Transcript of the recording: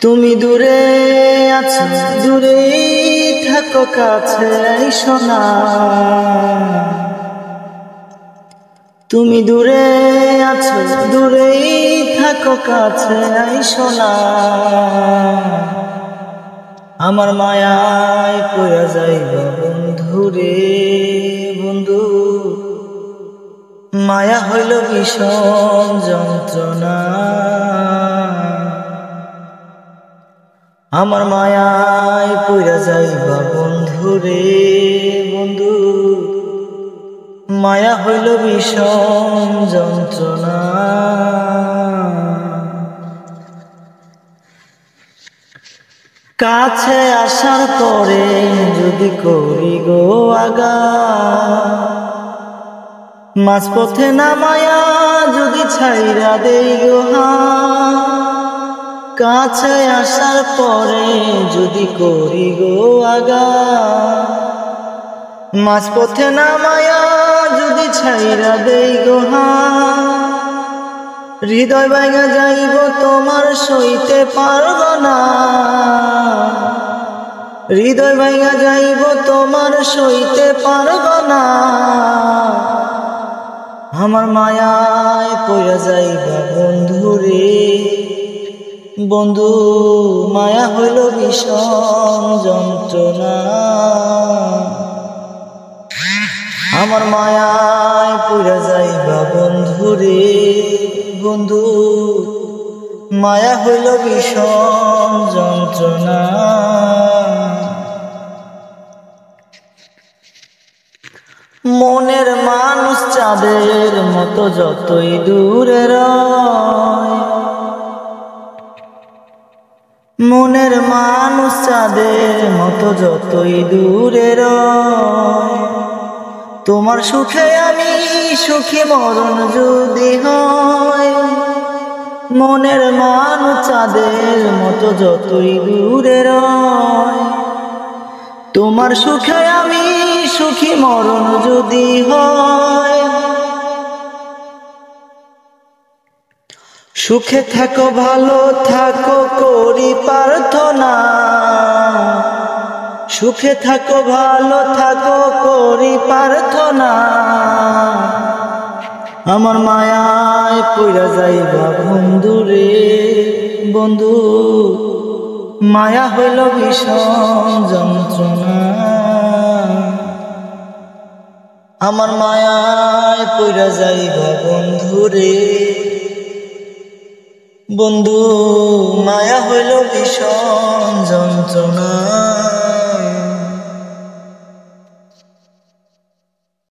তুমি দূরে আছো, দূরেই থাকো, কাছে আইসো না। তুমি দূরে আছো, দূরেই থাকো, কাছে আইসো না। আমার মায়ায় পড়ে যাইবা বন্ধুরে বন্ধু, মায়া হইল ভীষণ যন্ত্রণা। আমার মায়ায় পড়ে যাইবা বন্ধুরে বন্ধু, মায়া হইল ভীষণ যন্ত্রণা। কাছে আসার পরে যদি করি গো আগা, মাঝপথে নামায়া যদি ছাইরা দেই গো হা। কাছে আসার পরে যদি করি গো আগা, মাঝপথে নামায়া যদি ছাইরা দেই গো হা। হৃদয় ভাঙা যাইব তোমার সইতে পারব না, হৃদয় ভাঙা যাইব তোমার সইতে পারব না। আমার মায়ায় পড়ে যাইবা বন্ধুরে বন্ধু, মায়া হইল ভীষণ যন্ত্রণা। আমার মায়ায় পড়ে যাইবা বন্ধুরে বন্ধু, মায়া হইল ভীষণ যন্ত্রণা। মনের মানুষ চাঁদের মতো যতই দূরে রয়, মনের মানুষ চাঁদের মতো যতই দূরে রয়। তোমার সুখে আমি সুখী মরণ যদি হয়, মনের মানুষ চাঁদের মতো যতই দূরে রয়। তোমার সুখে আমি সুখী মরণ যদি হয়। সুখে থাকো ভালো থাকো করি প্রার্থনা, সুখে থাকো ভালো থাকো করি প্রার্থনা। আমার মায়ায় পড়ে যাইবা বন্ধুরে বন্ধু, মায়া হইল ভীষণ যন্ত্রণা। আমার মায়ায় পড়ে যাইবা বন্ধুরে বন্ধু, মায়া হইল ভীষণ যন্ত্রণা।